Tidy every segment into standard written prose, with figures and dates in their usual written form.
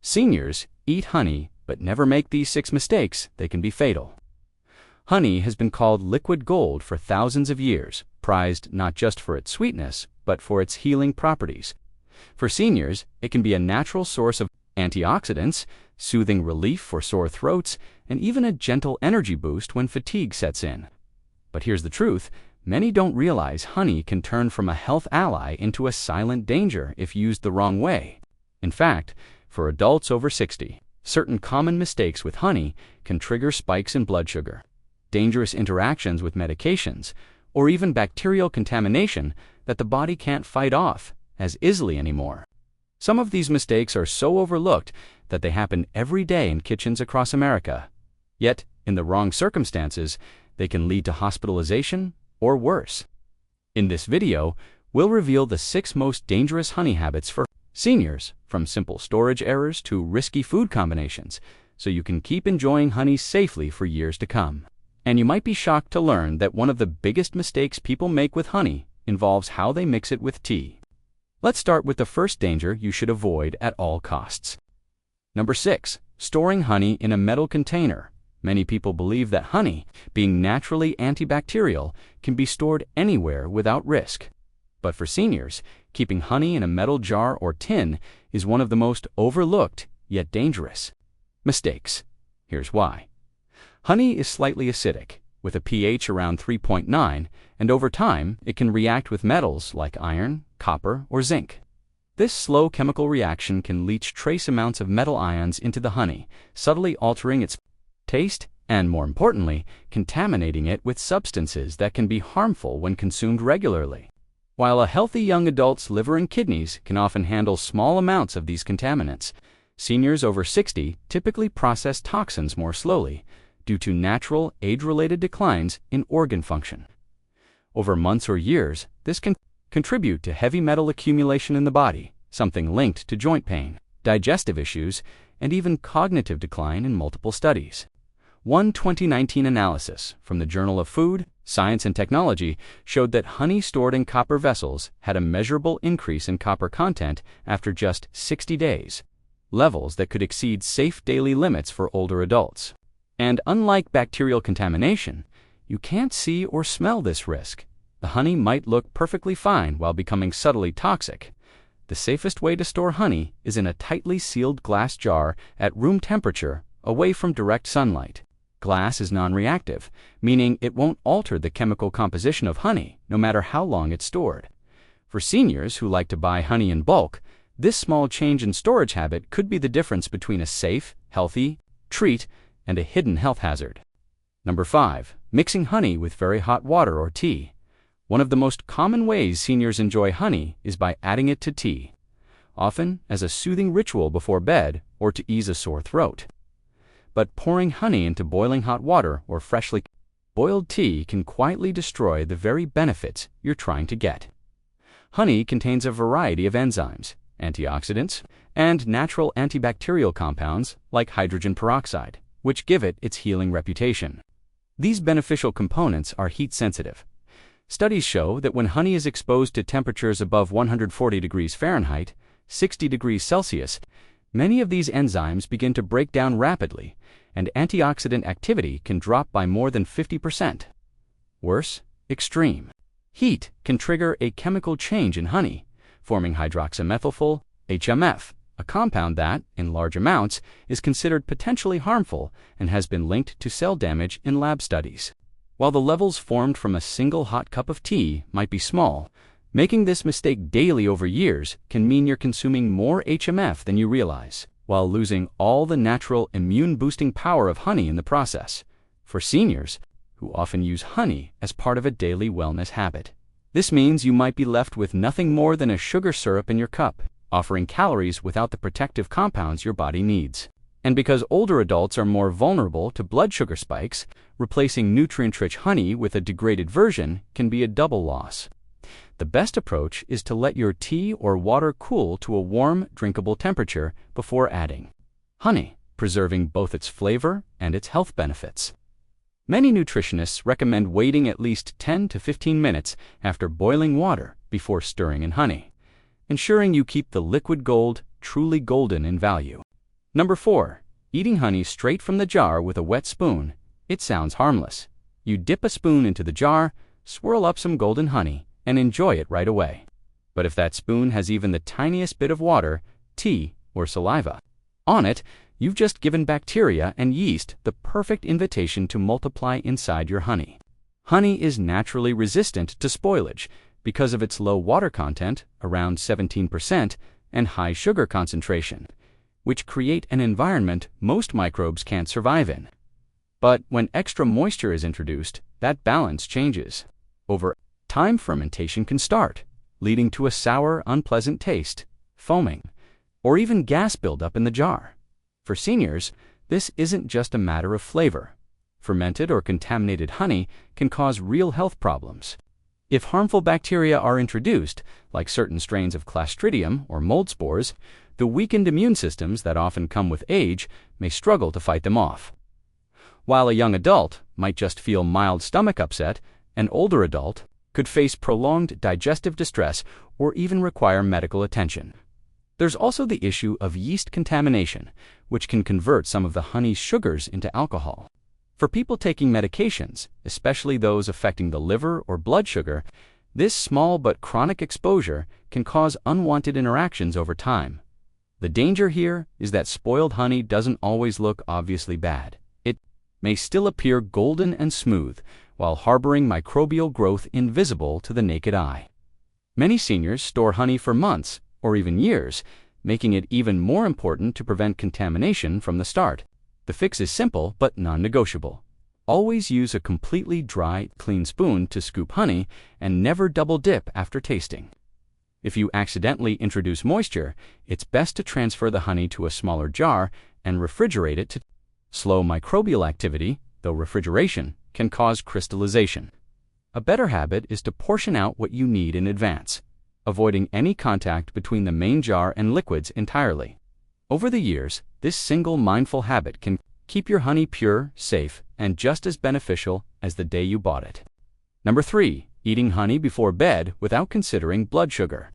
Seniors, eat honey, but never make these 6 mistakes. They can be fatal. Honey has been called liquid gold for thousands of years, prized not just for its sweetness, but for its healing properties. For seniors, it can be a natural source of antioxidants, soothing relief for sore throats, and even a gentle energy boost when fatigue sets in. But here's the truth. Many don't realize honey can turn from a health ally into a silent danger if used the wrong way. In fact, for adults over 60, certain common mistakes with honey can trigger spikes in blood sugar, dangerous interactions with medications, or even bacterial contamination that the body can't fight off as easily anymore. Some of these mistakes are so overlooked that they happen every day in kitchens across America. Yet, in the wrong circumstances, they can lead to hospitalization or worse. In this video, we'll reveal the 6 most dangerous honey habits for seniors, from simple storage errors to risky food combinations, so you can keep enjoying honey safely for years to come. And you might be shocked to learn that one of the biggest mistakes people make with honey involves how they mix it with tea. Let's start with the first danger you should avoid at all costs. Number 6. Storing honey in a metal container. Many people believe that honey, being naturally antibacterial, can be stored anywhere without risk. But for seniors, keeping honey in a metal jar or tin is one of the most overlooked yet dangerous mistakes. Here's why. Honey is slightly acidic, with a pH around 3.9, and over time it can react with metals like iron, copper, or zinc. This slow chemical reaction can leach trace amounts of metal ions into the honey, subtly altering its taste and, more importantly, contaminating it with substances that can be harmful when consumed regularly. While a healthy young adult's liver and kidneys can often handle small amounts of these contaminants, seniors over 60 typically process toxins more slowly due to natural age-related declines in organ function. Over months or years, this can contribute to heavy metal accumulation in the body, something linked to joint pain, digestive issues, and even cognitive decline in multiple studies. One 2019 analysis from the Journal of Food, Science and Technology showed that honey stored in copper vessels had a measurable increase in copper content after just 60 days, levels that could exceed safe daily limits for older adults. And unlike bacterial contamination, you can't see or smell this risk. The honey might look perfectly fine while becoming subtly toxic. The safest way to store honey is in a tightly sealed glass jar at room temperature, away from direct sunlight. Glass is non-reactive, meaning it won't alter the chemical composition of honey, no matter how long it's stored. For seniors who like to buy honey in bulk, this small change in storage habit could be the difference between a safe, healthy treat and a hidden health hazard. Number 5. Mixing honey with very hot water or tea. One of the most common ways seniors enjoy honey is by adding it to tea, often as a soothing ritual before bed or to ease a sore throat. But pouring honey into boiling hot water or freshly boiled tea can quietly destroy the very benefits you're trying to get. Honey contains a variety of enzymes, antioxidants, and natural antibacterial compounds like hydrogen peroxide, which give it its healing reputation. These beneficial components are heat-sensitive. Studies show that when honey is exposed to temperatures above 140 degrees Fahrenheit, 60 degrees Celsius, many of these enzymes begin to break down rapidly, and antioxidant activity can drop by more than 50%. Worse, extreme heat can trigger a chemical change in honey, forming hydroxymethylfull HMF, a compound that, in large amounts, is considered potentially harmful and has been linked to cell damage in lab studies. While the levels formed from a single hot cup of tea might be small, making this mistake daily over years can mean you're consuming more HMF than you realize, while losing all the natural immune-boosting power of honey in the process. For seniors, who often use honey as part of a daily wellness habit, this means you might be left with nothing more than a sugar syrup in your cup, offering calories without the protective compounds your body needs. And because older adults are more vulnerable to blood sugar spikes, replacing nutrient-rich honey with a degraded version can be a double loss. The best approach is to let your tea or water cool to a warm, drinkable temperature before adding honey, preserving both its flavor and its health benefits. Many nutritionists recommend waiting at least 10 to 15 minutes after boiling water before stirring in honey, ensuring you keep the liquid gold truly golden in value. Number 4. Eating honey straight from the jar with a wet spoon. It sounds harmless. You dip a spoon into the jar, swirl up some golden honey, and enjoy it right away. But if that spoon has even the tiniest bit of water, tea, or saliva on it, you've just given bacteria and yeast the perfect invitation to multiply inside your honey. Honey is naturally resistant to spoilage because of its low water content, around 17%, and high sugar concentration, which create an environment most microbes can't survive in. But when extra moisture is introduced, that balance changes. Over time, fermentation can start, leading to a sour, unpleasant taste, foaming, or even gas buildup in the jar. For seniors, this isn't just a matter of flavor. Fermented or contaminated honey can cause real health problems. If harmful bacteria are introduced, like certain strains of Clostridium or mold spores, the weakened immune systems that often come with age may struggle to fight them off. While a young adult might just feel mild stomach upset, an older adult could face prolonged digestive distress or even require medical attention. There's also the issue of yeast contamination, which can convert some of the honey's sugars into alcohol. For people taking medications, especially those affecting the liver or blood sugar, this small but chronic exposure can cause unwanted interactions over time. The danger here is that spoiled honey doesn't always look obviously bad. It may still appear golden and smooth, while harboring microbial growth invisible to the naked eye. Many seniors store honey for months or even years, making it even more important to prevent contamination from the start. The fix is simple but non-negotiable. Always use a completely dry, clean spoon to scoop honey and never double dip after tasting. If you accidentally introduce moisture, it's best to transfer the honey to a smaller jar and refrigerate it to slow microbial activity, though refrigeration can cause crystallization. A better habit is to portion out what you need in advance, avoiding any contact between the main jar and liquids entirely. Over the years, this single mindful habit can keep your honey pure, safe, and just as beneficial as the day you bought it. Number 3. Eating honey before bed without considering blood sugar.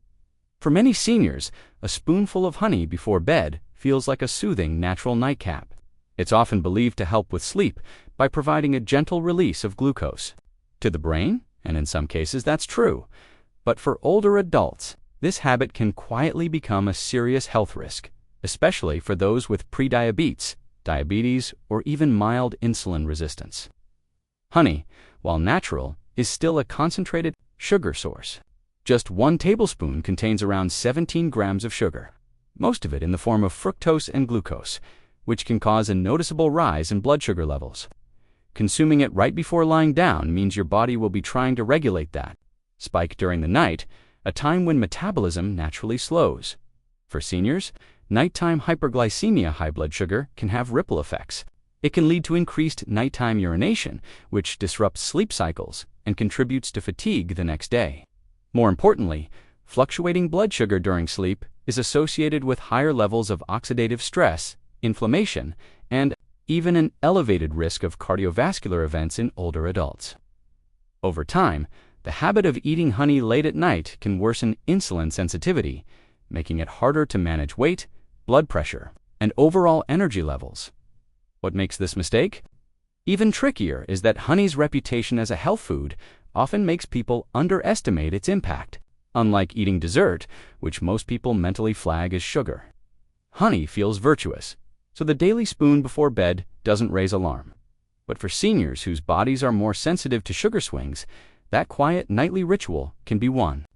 For many seniors, a spoonful of honey before bed feels like a soothing natural nightcap. It's often believed to help with sleep by providing a gentle release of glucose to the brain, and in some cases that's true. But for older adults, this habit can quietly become a serious health risk, especially for those with prediabetes, diabetes, or even mild insulin resistance. Honey, while natural, is still a concentrated sugar source. Just 1 tablespoon contains around 17 grams of sugar, most of it in the form of fructose and glucose, which can cause a noticeable rise in blood sugar levels. Consuming it right before lying down means your body will be trying to regulate that spike during the night, a time when metabolism naturally slows. For seniors, nighttime hyperglycemia, high blood sugar, can have ripple effects. It can lead to increased nighttime urination, which disrupts sleep cycles and contributes to fatigue the next day. More importantly, fluctuating blood sugar during sleep is associated with higher levels of oxidative stress, inflammation, and even an elevated risk of cardiovascular events in older adults. Over time, the habit of eating honey late at night can worsen insulin sensitivity, making it harder to manage weight, blood pressure, and overall energy levels. What makes this mistake even trickier is that honey's reputation as a health food often makes people underestimate its impact. Unlike eating dessert, which most people mentally flag as sugar, honey feels virtuous, so the daily spoon before bed doesn't raise alarm. But for seniors whose bodies are more sensitive to sugar swings, that quiet nightly ritual can be one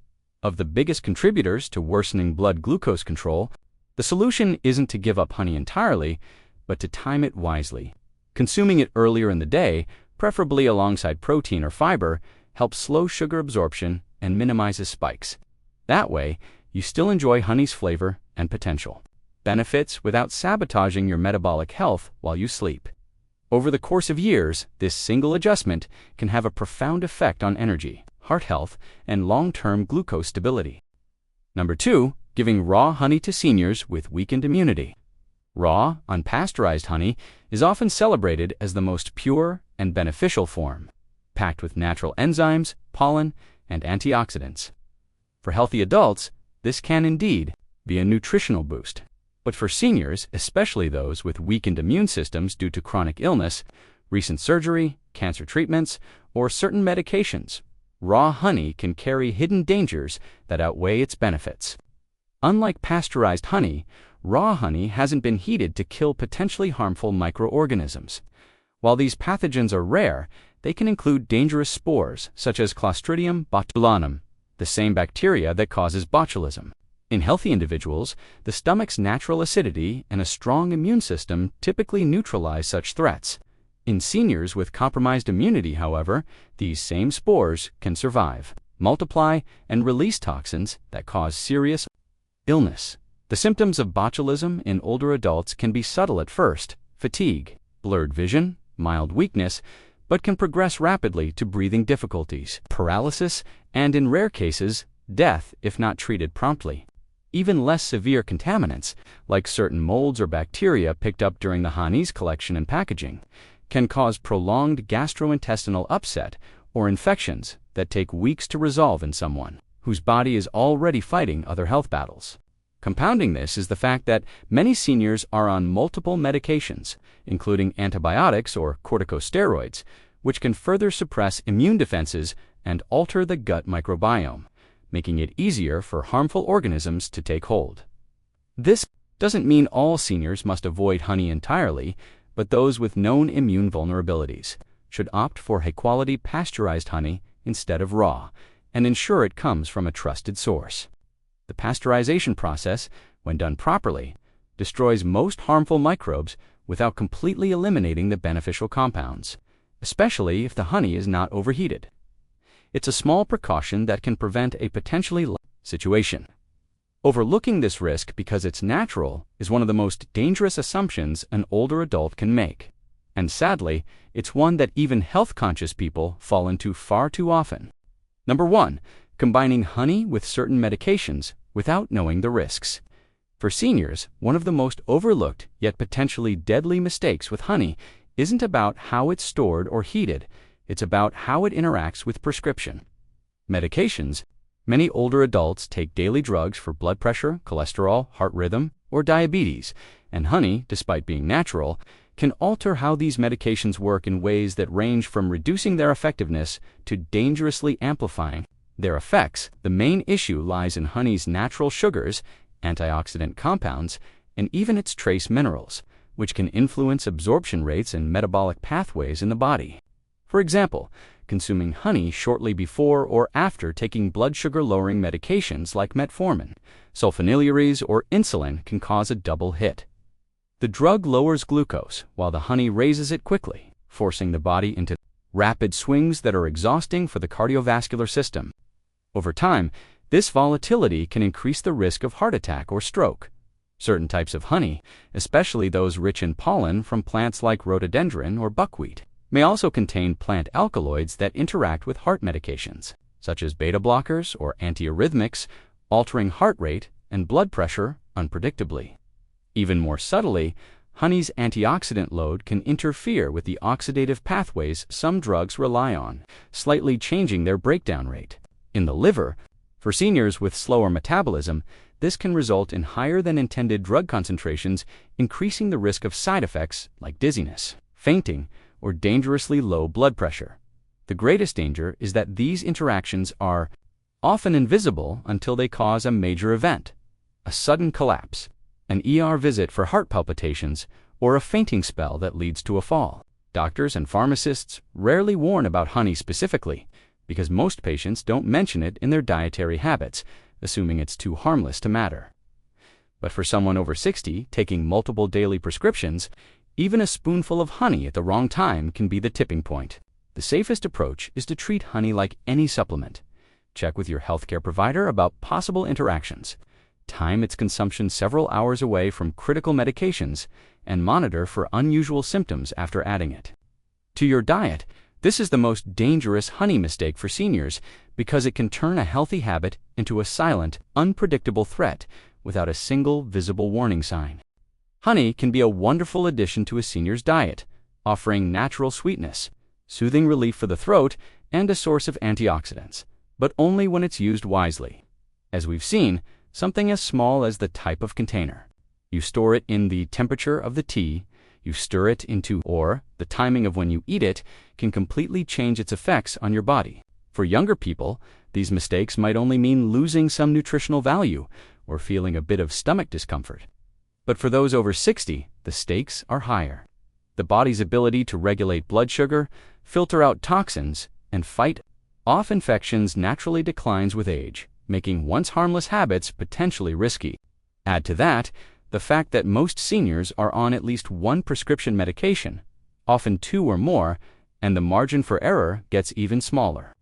of the biggest contributors to worsening blood glucose control. The solution isn't to give up honey entirely, but to time it wisely. Consuming it earlier in the day, preferably alongside protein or fiber, helps slow sugar absorption and minimizes spikes. That way, you still enjoy honey's flavor and potential benefits without sabotaging your metabolic health while you sleep. Over the course of years, this single adjustment can have a profound effect on energy, heart health, and long-term glucose stability. Number 2. Giving raw honey to seniors with weakened immunity. Raw, unpasteurized honey is often celebrated as the most pure and beneficial form, packed with natural enzymes, pollen, and antioxidants. For healthy adults, this can indeed be a nutritional boost. But But for seniors, especially those with weakened immune systems due to chronic illness, recent surgery, cancer treatments, or certain medications, raw honey can carry hidden dangers that outweigh its benefits. Unlike pasteurized honey, raw honey hasn't been heated to kill potentially harmful microorganisms. While these pathogens are rare, they can include dangerous spores such as Clostridium botulinum, the same bacteria that causes botulism. In healthy individuals, the stomach's natural acidity and a strong immune system typically neutralize such threats. In seniors with compromised immunity, however, these same spores can survive, multiply, and release toxins that cause serious illness. The symptoms of botulism in older adults can be subtle at first: fatigue, blurred vision, mild weakness, but can progress rapidly to breathing difficulties, paralysis, and in rare cases, death if not treated promptly. Even less severe contaminants, like certain molds or bacteria picked up during the honey's collection and packaging, can cause prolonged gastrointestinal upset or infections that take weeks to resolve in someone whose body is already fighting other health battles. Compounding this is the fact that many seniors are on multiple medications, including antibiotics or corticosteroids, which can further suppress immune defenses and alter the gut microbiome, making it easier for harmful organisms to take hold. This doesn't mean all seniors must avoid honey entirely, but those with known immune vulnerabilities should opt for high-quality pasteurized honey instead of raw, and ensure it comes from a trusted source. The pasteurization process, when done properly, destroys most harmful microbes without completely eliminating the beneficial compounds, especially if the honey is not overheated. It's a small precaution that can prevent a potentially situation. Overlooking this risk because it's natural is one of the most dangerous assumptions an older adult can make. And sadly, it's one that even health-conscious people fall into far too often. Number 1. Combining honey with certain medications without knowing the risks. For seniors, one of the most overlooked yet potentially deadly mistakes with honey isn't about how it's stored or heated, it's about how it interacts with prescription medications. Many older adults take daily drugs for blood pressure, cholesterol, heart rhythm, or diabetes, and honey, despite being natural, can alter how these medications work in ways that range from reducing their effectiveness to dangerously amplifying their effects. The main issue lies in honey's natural sugars, antioxidant compounds, and even its trace minerals, which can influence absorption rates and metabolic pathways in the body. For example, consuming honey shortly before or after taking blood sugar-lowering medications like metformin, sulfonylureas, or insulin can cause a double hit. The drug lowers glucose, while the honey raises it quickly, forcing the body into rapid swings that are exhausting for the cardiovascular system. Over time, this volatility can increase the risk of heart attack or stroke. Certain types of honey, especially those rich in pollen from plants like rhododendron or buckwheat, may also contain plant alkaloids that interact with heart medications, such as beta blockers or antiarrhythmics, altering heart rate and blood pressure unpredictably. Even more subtly, honey's antioxidant load can interfere with the oxidative pathways some drugs rely on, slightly changing their breakdown rate. In the liver, for seniors with slower metabolism, this can result in higher than intended drug concentrations, increasing the risk of side effects like dizziness, fainting, or dangerously low blood pressure. The greatest danger is that these interactions are often invisible until they cause a major event: a sudden collapse, an ER visit for heart palpitations, or a fainting spell that leads to a fall. Doctors and pharmacists rarely warn about honey specifically, because most patients don't mention it in their dietary habits, assuming it's too harmless to matter. But for someone over 60 taking multiple daily prescriptions, even a spoonful of honey at the wrong time can be the tipping point. The safest approach is to treat honey like any supplement. Check with your healthcare provider about possible interactions. Time its consumption several hours away from critical medications, and monitor for unusual symptoms after adding it to your diet. This is the most dangerous honey mistake for seniors because it can turn a healthy habit into a silent, unpredictable threat without a single visible warning sign. Honey can be a wonderful addition to a senior's diet, offering natural sweetness, soothing relief for the throat, and a source of antioxidants, but only when it's used wisely. As we've seen, something as small as the type of container You store it in the temperature of the tea, you stir it into, or the timing of when you eat it can completely change its effects on your body. For younger people, these mistakes might only mean losing some nutritional value or feeling a bit of stomach discomfort. But for those over 60, the stakes are higher. The body's ability to regulate blood sugar, filter out toxins, and fight off infections naturally declines with age, making once harmless habits potentially risky. Add to that the fact that most seniors are on at least one prescription medication, often 2 or more, and the margin for error gets even smaller.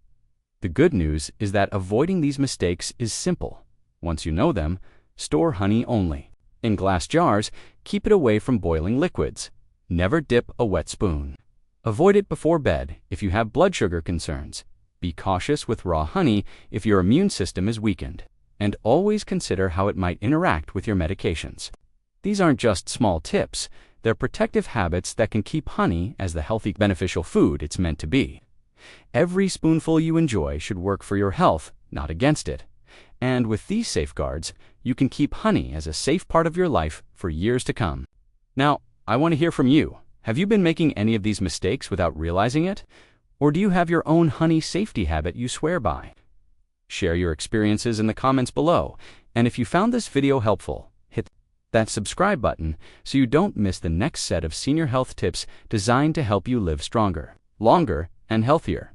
The good news is that avoiding these mistakes is simple. Once you know them, store honey only. In glass jars, keep it away from boiling liquids. Never dip a wet spoon. Avoid it before bed if you have blood sugar concerns. Be cautious with raw honey if your immune system is weakened. And always consider how it might interact with your medications. These aren't just small tips, they're protective habits that can keep honey as the healthy, beneficial food it's meant to be. Every spoonful you enjoy should work for your health, not against it. And with these safeguards, you can keep honey as a safe part of your life for years to come. Now, I want to hear from you. Have you been making any of these mistakes without realizing it? Or do you have your own honey safety habit you swear by? Share your experiences in the comments below, and if you found this video helpful, hit that subscribe button so you don't miss the next set of senior health tips designed to help you live stronger, longer, and healthier.